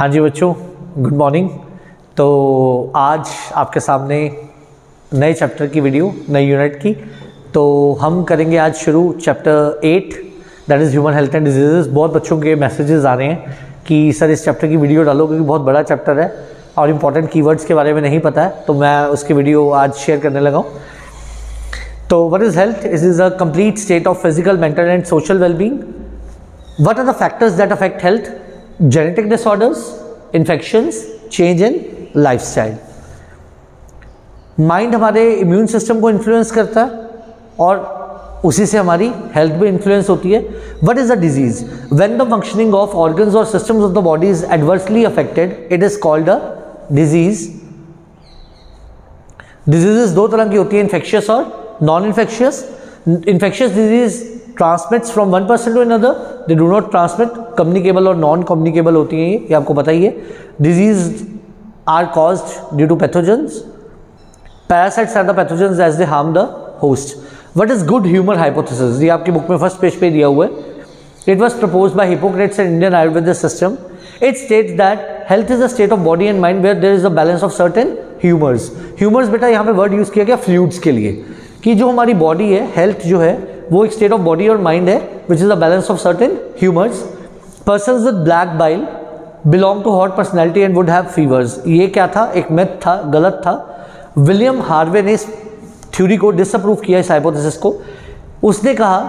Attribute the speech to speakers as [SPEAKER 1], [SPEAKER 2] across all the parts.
[SPEAKER 1] हाँ जी बच्चों, good morning. तो आज आपके सामने नए चैप्टर की वीडियो, नई यूनिट की। तो हम करेंगे आज शुरू chapter 8, that is human health and diseases. बहुत बच्चों के मैसेजेस आ रहे हैं कि सर इस चैप्टर की वीडियो डालो, क्योंकि बहुत बड़ा चैप्टर है और इंपॉर्टेंट कीवर्ड्स के बारे में नहीं पता है, तो मैं उसकी वीडियो आज शेयर करने लगा हूँ। तो what is health? Is a complete state of physical, mental and social wellbeing. What are the factors that affect health? Genetic disorders, infections, change in lifestyle. Mind हमारे इम्यून सिस्टम को influence करता है और उसी से हमारी हेल्थ भी influence होती है। What is the disease? When the functioning of organs और systems of the body is adversely affected, it is called a disease. Diseases दो तरह की होती है, इन्फेक्शियस और non infectious. Infectious disease transmits from one person to another, they do not transmit. Communicable और non communicable होती हैं, ये आपको पता ही है। Disease are caused due to pathogens. Parasites are the pathogens as they harm the host. What is good humour hypothesis? ये आपकी बुक में फर्स्ट पेज पे दिया हुआ है। It was proposed by Hippocrates and Indian ayurvedic system. It states that health is a state of body and mind where there is a balance of certain humours. Humours बेटा यहाँ पे word use किया गया fluids के लिए, कि जो हमारी बॉडी है, हेल्थ जो है वो एक स्टेट ऑफ बॉडी और माइंड है which is the balance of certain humours. Persons with black bile belong to hot personality and would have fevers. ये क्या था? एक मिथ था, गलत था। विलियम हार्वे ने इस थ्योरी को डिसअप्रूव किया, इस हाइपोथेसिस को। उसने कहा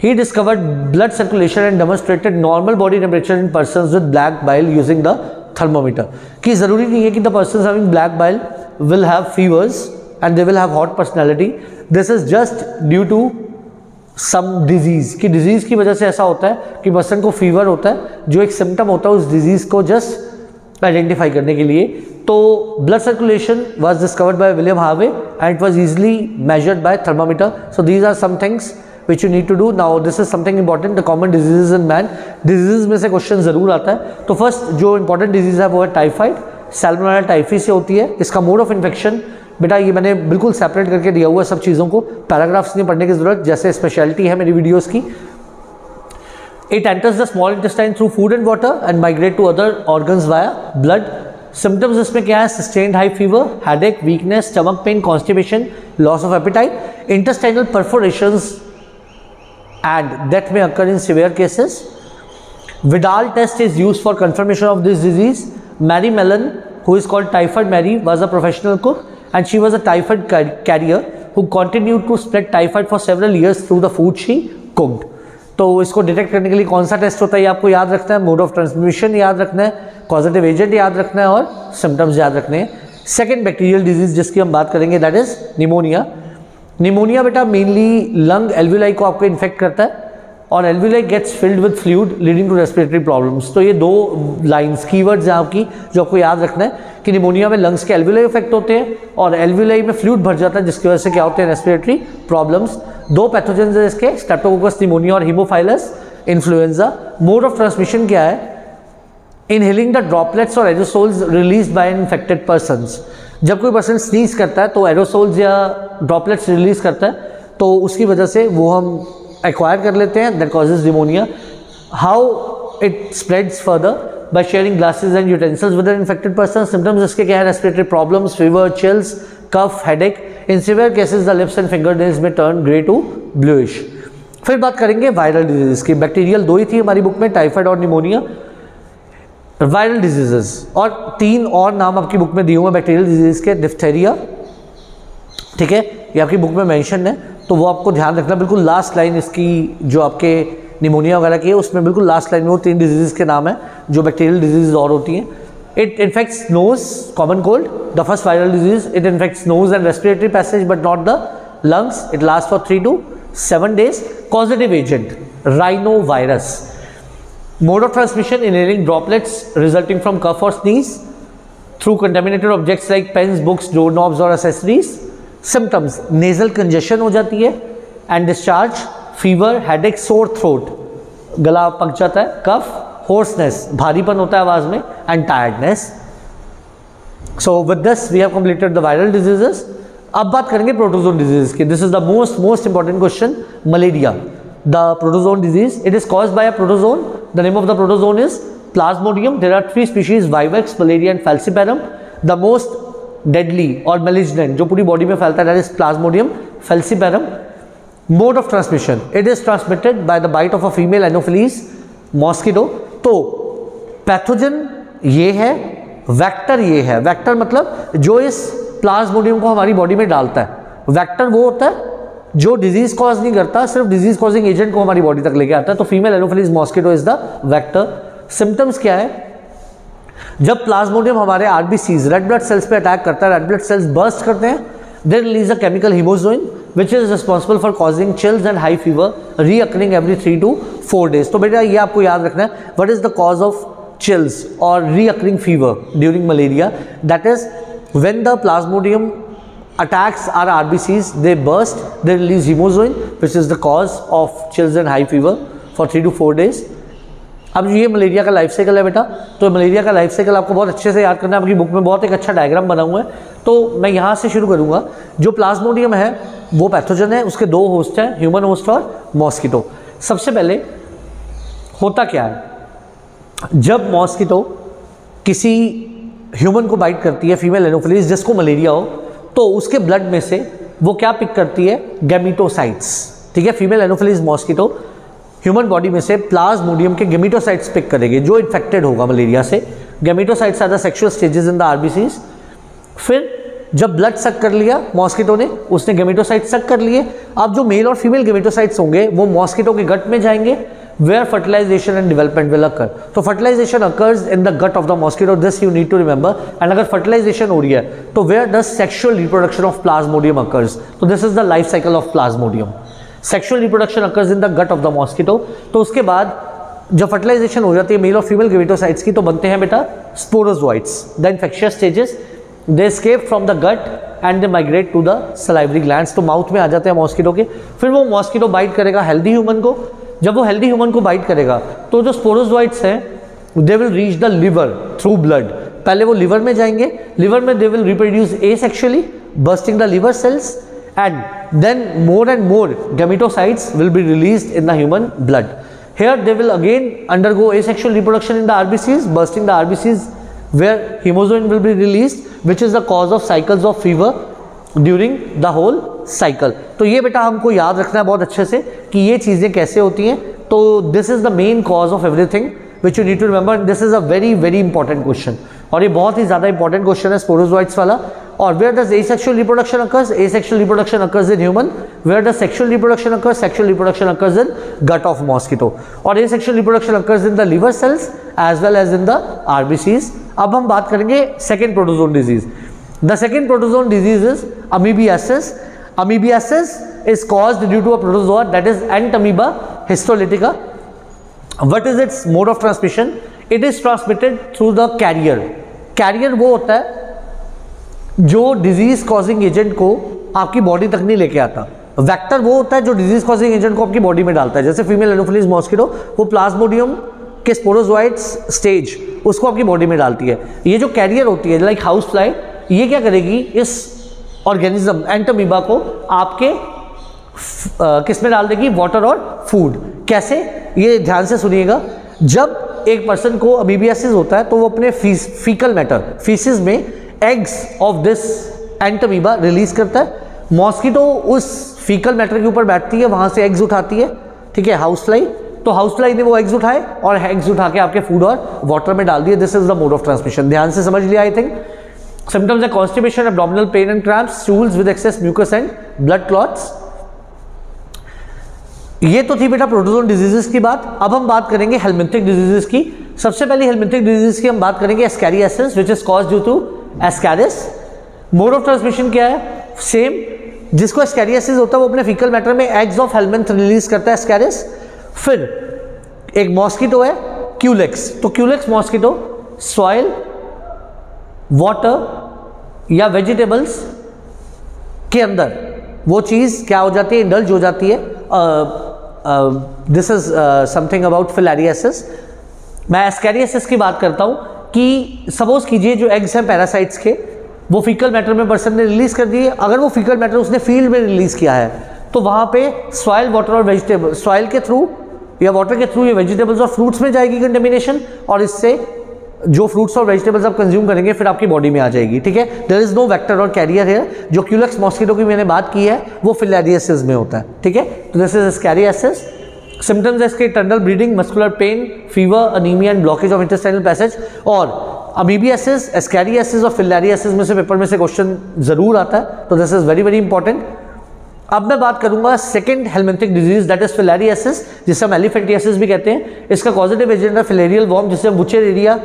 [SPEAKER 1] he discovered blood circulation and demonstrated normal body temperature in persons with black bile using the thermometer. कि जरूरी नहीं है कि the persons having black bile will have fevers and they will have hot personality. This is just due to some disease, कि disease की वजह से ऐसा होता है कि पर्सन को फीवर होता है, जो एक सिम्टम होता है उस डिजीज को जस्ट आइडेंटिफाई करने के लिए। तो blood circulation was discovered by William Harvey and it was easily measured by thermometer. So these are some things which you need to do. Now this is something important, the common diseases in man. diseases में से question जरूर आता है। तो first जो important disease है वो है टाइफाइड। सैल्मोनेला टाइफी से होती है। इसका मोड ऑफ इन्फेक्शन बेटा ये मैंने बिल्कुल सेपरेट करके दिया हुआ है सब चीज़ों को, पैराग्राफ्स नहीं पढ़ने की जरूरत, जैसे स्पेशलिटी है मेरी वीडियोस की। It enters the small intestine through food and water and migrate to other organs via blood. Symptoms इसमें क्या है? Sustained high fever, headache, weakness, stomach pain, constipation, loss of appetite, intestinal perforations and death में occur in severe cases. Widal test is used for confirmation of this disease. Mary Mallon, who is called Typhoid Mary, was a professional cook and she was a typhoid carrier who continued to spread typhoid for several years through the food she cooked. तो इसको detect करने के लिए कौन सा test होता है ये आपको याद रखना है, मोड ऑफ ट्रांसमिशन याद रखना है, कॉजेटिव एजेंट याद रखना है और सिम्टम्स याद रखने हैं। सेकेंड बैक्टीरियल डिजीज जिसकी हम बात करेंगे दैट इज निमोनिया। निमोनिया बेटा मेनली लंग एल्वुलाई को आपको इन्फेक्ट करता है और alveoli gets filled with fluid leading to respiratory problems. तो ये दो लाइंस कीवर्ड्स हैं आपकी जो आपको याद रखना है कि निमोनिया में लंग्स के एल्वुलाई इफेक्ट होते हैं और एल्वुलाई में फ्लूइड भर जाता है, जिसकी वजह से क्या होते हैं? Respiratory problems. दो पैथोजेंस हैं इसके, स्ट्रेप्टोकोकस निमोनिया और Haemophilus influenza. Mode of transmission क्या है? इनहेलिंग द ड्रॉपलेट्स और aerosols released by infected persons. जब कोई पर्सन स्नीज करता है तो एरोसोल्स या ड्रॉपलेट्स रिलीज करता है, तो उसकी वजह से वो हम एक्वायर कर लेते हैं, that causes pneumonia. How it spreads further? By sharing glasses and utensils with an infected person. Symptoms इसके क्या है? Respiratory problems, fever, chills, cough, headache. In severe cases the lips and finger nails में turn grey to bluish. फिर बात करेंगे viral disease की। Bacterial दो ही थी हमारी बुक में, टाइफाइड और निमोनिया। वायरल डिजीजेस और तीन और नाम आपकी बुक में दिए हुए हैं बैक्टीरियल डिजीज के। डिफ्थेरिया, ठीक है, ये आपकी बुक में मेंशन है, तो वो आपको ध्यान रखना। बिल्कुल लास्ट लाइन इसकी जो आपके निमोनिया वगैरह की है उसमें बिल्कुल लास्ट लाइन में वो तीन डिजीज के नाम है जो बैक्टीरियल डिजीज और होती हैं। It infects nose, common cold, the first viral disease. It infects nose and respiratory passage but not the lungs. It last for 3 to 7 days. Causative agent rhino virus. Mode of transmission inhaling droplets resulting from cough और sneeze through contaminated objects like pens, books, door knobs और accessories. Symptoms nasal congestion हो जाती है and discharge, fever, headache, sore throat, गला पक जाता है, कफ, hoarseness, भारीपन होता है आवाज में, and tiredness. So with this we have completed the viral diseases. अब बात करेंगे प्रोटोजोन डिजीज की। This is the most important question. Malaria, the protozoan disease, it is caused by a protozoan. The name of the protozoan is plasmodium, there are 3 species, vivax, malaria and falciparum. The most deadly और malignant जो पूरी body में फैलता है that is plasmodium falciparum. Mode of transmission, it is transmitted by the bite of a female anopheles mosquito. तो pathogen ये है, vector ये है। वेक्टर मतलब जो इस प्लाज्मोडियम को हमारी बॉडी में डालता है। वेक्टर वो होता है जो डिजीज कॉज नहीं करता, सिर्फ डिजीज कॉजिंग एजेंट को हमारी बॉडी तक लेके आता है। तो female anopheles mosquito is the vector. Symptoms क्या है? जब प्लाज्मोडियम हमारे आरबीसीज रेड ब्लड सेल्स पे अटैक करता है, रेड ब्लड सेल्स बर्स्ट करते हैं, they release a chemical hemozoin which is responsible for causing chills and high fever recurring every 3 to 4 days। तो बेटा ये आपको याद रखना है, what is the cause of chills or reoccurring fever during malaria? That is when the plasmodium attacks our RBCs, they burst, they release hemozoin which is the cause of chills and high fever for 3 to 4 days। अब ये malaria का life cycle है बेटा। तो malaria का life cycle आपको बहुत अच्छे से याद करना है, आपकी बुक में बहुत एक अच्छा डायग्राम बना हुआ है। तो मैं यहाँ से शुरू करूँगा। जो प्लाज्मोडियम है वो पैथोजन है, उसके 2 होस्ट हैं, ह्यूमन होस्ट और मॉस्किटो। सबसे पहले होता क्या है, जब मॉस्किटो किसी ह्यूमन को बाइट करती है, फीमेल एनोफिलीज जिसको मलेरिया हो, तो उसके ब्लड में से वो क्या पिक करती है? गैमीटोसाइट्स। ठीक है, female anopheles mosquito human body में से प्लाज्मोडियम के गैमीटोसाइट्स पिक करेगी जो इन्फेक्टेड होगा मलेरिया से। Gametocytes are the sexual stages in the RBCs. फिर जब ब्लड सक कर लिया मॉस्किटो ने, उसने गैमीटोसाइट्स सक कर लिए। अब जो मेल और फीमेल गैमीटोसाइट्स होंगे वो मॉस्किटो के गट में जाएंगे, where fertilization and development will occur। तो fertilization occurs in the gut of the mosquito, this you need to remember। and अगर fertilization हो रही है तो where does sexual reproduction of plasmodium occurs? तो this is the life cycle of plasmodium। sexual reproduction occurs in the gut of the mosquito। तो उसके बाद जब fertilization हो जाती है मेल और फीमेल गैमीटोसाइट्स की, तो बनते हैं बेटा sporozoites. the infectious stages they escape from the gut and they migrate to the salivary glands। तो माउथ में आ जाते हैं मॉस्किटो के। फिर वो मॉस्किटो बाइट करेगा हेल्दी ह्यूमन को। जब वो हेल्दी ह्यूमन को बाइट करेगा तो जो स्पोरोजोइट्स हैं they will reach the liver through blood. पहले वो लिवर में जाएंगे, लिवर में they will reproduce asexually bursting the liver cells and then more and more gametocytes will be released in the human blood. Here they will again undergo asexual reproduction in the RBCs, bursting the RBCs where haemozoin will be released which is the cause of cycles of fever during the whole cycle. तो ये बेटा हमको याद रखना है बहुत अच्छे से कि ये चीज़ें कैसे होती हैं। तो this is the main cause of everything which you need to remember. This is a very very important question और ये बहुत ही ज़्यादा इंपॉर्टेंट क्वेश्चन है स्पोरोजोइट्स वाला। और where does asexual reproduction occurs? Asexual reproduction occurs in human. Where does sexual reproduction occurs? Sexual reproduction occurs in gut of mosquito. और asexual reproduction occurs in the liver cells as well as in the RBCs. अब हम बात करेंगे second protozoan disease. The second protozoan disease is amoebiasis। Amoebiasis is caused due to a protozoa that is Entamoeba histolytica। What is its mode of transmission? It is transmitted through the carrier। Carrier वो होता है जो disease causing agent को आपकी body तक नहीं लेके आता। वेक्टर वो होता है जो डिजीज कॉजिंग एजेंट को आपकी बॉडी में डालता है। जैसे फीमेल एनोफिलीज मॉस्किटो वो प्लाज्मोडियम के स्पोरोजोइट्स स्टेज उसको आपकी बॉडी में डालती है। ये जो कैरियर होती है लाइक हाउस फ्लाई, ये क्या करेगी? इस ऑर्गेनिज्म एंटामीबा को आपके किस में डाल देगी? वाटर और फूड। कैसे? ये ध्यान से सुनिएगा। जब एक पर्सन को अमीबियासिस होता है तो वो अपने फीकल मैटर फीसिस में eggs of this Entamoeba release करता है। मॉस्किटो उस फीकल मैटर के ऊपर बैठती है, वहां से एग्स उठाती है। ठीक है, हाउस फ्लाई। तो हाउस फ्लाई ने वो एग्स उठाए और एग्स उठा के आपके फूड और वाटर में डाल दिए। This is the mode of transmission. ध्यान से समझ लिया I think. Symptoms are constipation, abdominal pain and cramps, stools with excess mucus and blood clots। ये तो थी बेटा प्रोटोजोन डिजीजेस की बात। अब हम बात करेंगे हेलमिंथिक डिजीजेस की। सबसे पहले हेलमिंथिक डिजीज की हम बात करेंगे ascariasis which is caused due to ascaris. Mode of transmission क्या है? सेम। जिसको एस्कैरियासिस होता है वो अपने फीकल मैटर में एग्स ऑफ हेलमिंथ रिलीज करता है एस्कैरिस। फिर एक मॉस्किटो है क्यूलेक्स। तो क्यूलेक्स मॉस्किटो सॉइल, वाटर या वेजिटेबल्स के अंदर वो चीज़ क्या हो जाती है? इंडल्ज हो जाती है। This is something about filariasis. मैं एस्कैरियासिस की बात करता हूँ कि सपोज कीजिए जो एग्स हैं पैरासाइट्स के वो फीकल मैटर में पर्सन ने रिलीज कर दिए। अगर वो फीकल मैटर उसने फील्ड में रिलीज किया है तो वहाँ पे सॉइल, वाटर और वेजिटेबल, सॉइल के थ्रू या वाटर के थ्रू ये वेजिटेबल्स और फ्रूट्स में जाएगी कंटेमिनेशन, और इससे जो फ्रूट्स और वेजिटेबल्स आप कंज्यूम करेंगे फिर आपकी बॉडी में आ जाएगी, ठीक है। देयर इज नो वेक्टर और कैरियर है। जो क्यूलेक्स मॉस्किटो की मैंने बात की है वो फिलारियसिस में होता है, ठीक है। तो दिस इज एस्कैरियासिस। सिम्टम्स है इसके internal bleeding, muscular pain, fever, anaemia and blockage of intestinal passage. और अमीबियासिस, एस्कैरियासिस और फिलारियसिस में से पेपर में से क्वेश्चन जरूर आता है, तो this is very very important. अब मैं बात करूंगा second helminthic disease that is filariasis, जिसे हम एलिफेंटियासिस भी कहते हैं। इसका कॉजेटिव एजेंट है फिलेरियल वॉर्म, जिसे हम वुचेरेरिया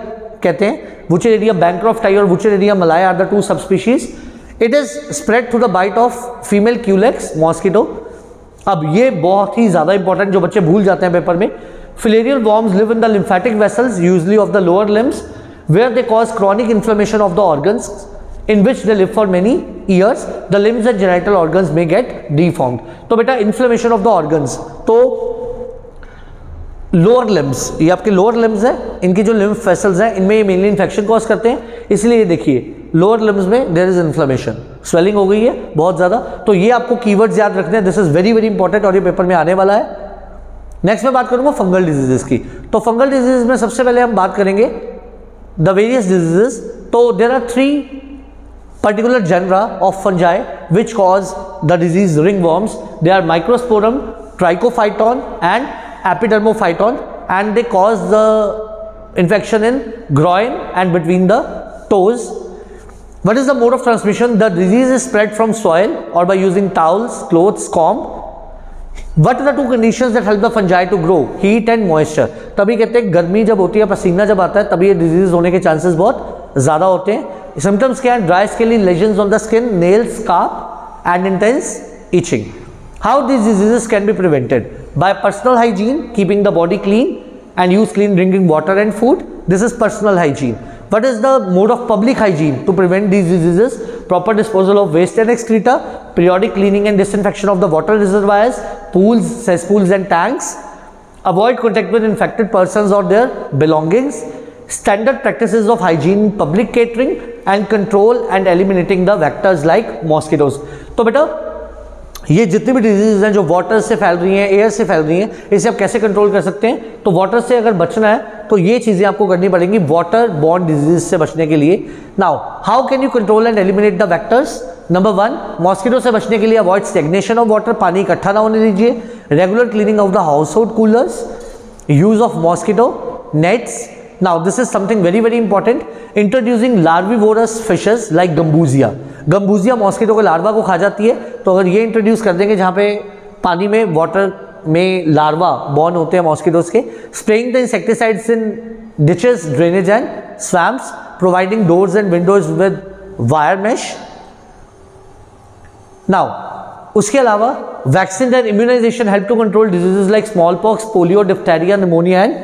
[SPEAKER 1] कहते हैं। वुचेरेरिया बैंक्रॉफ्ट टाई और Wuchereria malayi are the two sub species. It is spread through the bite of female Culex mosquito. अब ये बहुत ही ज्यादा इंपॉर्टेंट, जो बच्चे भूल जाते हैं पेपर में। Filarial worms live in the lymphatic vessels usually of the lower limbs where they cause chronic inflammation of the organs in which they live for many years. The limbs and genital organs may get deformed. तो बेटा inflammation of the organs, तो lower limbs, ये आपके lower limbs है, इनकी जो lymph vessels हैं इनमें ये mainly infection cause करते हैं, इसलिए ये देखिए lower limbs में there is inflammation, swelling हो गई है बहुत ज़्यादा। तो ये आपको keywords याद रखने हैं, this is very very important और ये पेपर में आने वाला है। नेक्स्ट मैं बात करूँगा फंगल डिजीजेस की। तो फंगल डिजीज में सबसे पहले हम बात करेंगे द वेरियस डिजीजेस। तो there are 3 particular genera of fungi which cause the disease ringworms. They are Microsporum, Trichophyton and Epidermophyton, and they cause the infection in groin and between the toes. What is the mode of transmission? The disease is spread from soil or by using towels, clothes, comb. What are the 2 conditions that help the fungi to grow? Heat and moisture. तभी कहते हैं गर्मी जब होती है, पसीना जब आता है, तभी ये डिजीज होने के चांसेस बहुत ज़्यादा होते हैं। सिम्टम्स क्या है? Dry skin, lesions on the skin, nails, scarf and intense etching. How this diseases can be prevented? Bye personal hygiene, keeping the body clean and use clean drinking water and food. This is personal hygiene. What is the mode of public hygiene to prevent these diseases? Proper disposal of waste and excreta, periodic cleaning and disinfection of the water reservoirs, pools, cesspools and tanks. Avoid contact with infected persons or their belongings. Standard practices of hygiene in public catering and control and eliminating the vectors like mosquitoes. तो बेटा ये जितनी भी disease हैं जो water से फैल रही हैं, एयर से फैल रही हैं, इसे आप कैसे कंट्रोल कर सकते हैं? तो वाटर से अगर बचना है तो ये चीज़ें आपको करनी पड़ेंगी वाटर बॉर्न डिजीज से बचने के लिए। Now how can you control and eliminate the vectors? Number 1, mosquito से बचने के लिए अवॉइड स्टेग्नेशन ऑफ वाटर, पानी इकट्ठा ना होने दीजिए। Regular cleaning of the house hold coolers, use of mosquito nets. Now this is something very very important. Introducing larvivorous fishes like Gambusia. Gambusia mosquito के लार्वा को खा जाती है, तो अगर ये इंट्रोड्यूस कर देंगे जहाँ पे पानी में वाटर में लार्वा बॉर्न होते हैं मॉस्किटोज के। Spraying the insecticides in ditches, drainage and swamps. Providing doors and windows with wire mesh. Now उसके अलावा vaccine and immunisation help to control diseases like smallpox, polio, diphtheria, pneumonia and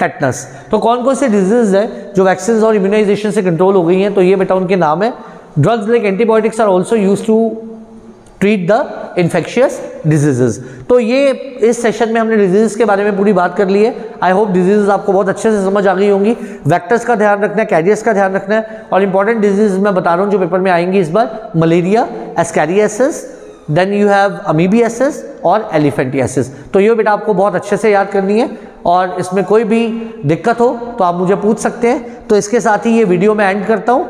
[SPEAKER 1] tetanus. तो कौन कौन से disease है जो vaccine और immunisation से कंट्रोल हो गई हैं? तो ये बेटा उनके नाम है। Drugs like antibiotics are also use to treat the infectious diseases. तो ये इस सेशन में हमने डिजीज के बारे में पूरी बात कर ली है। आई होप डिजीज आपको बहुत अच्छे से समझ आ गई होंगी। वेक्टर्स का ध्यान रखना है, कैरियर्स का ध्यान रखना है, और इंपॉर्टेंट डिजीज मैं बता रहा हूँ जो पेपर में आएंगी इस बार। Malaria, ascariasis, then you have amoebiasis और एलिफेंटियासिस। तो ये बेटा आपको बहुत अच्छे से याद करनी है, और इसमें कोई भी दिक्कत हो तो आप मुझे पूछ सकते हैं। तो इसके साथ ही ये वीडियो मैं एंड करता हूँ,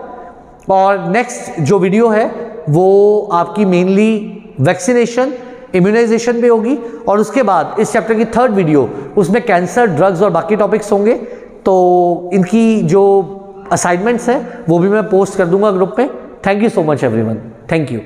[SPEAKER 1] और नेक्स्ट जो वीडियो है वो आपकी मेनली वैक्सीनेशन, इम्यूनाइजेशन पे होगी, और उसके बाद इस चैप्टर की 3rd वीडियो उसमें कैंसर, ड्रग्स और बाकी टॉपिक्स होंगे। तो इनकी जो असाइनमेंट्स हैं वो भी मैं पोस्ट कर दूंगा ग्रुप पे। Thank you so much everyone, thank you.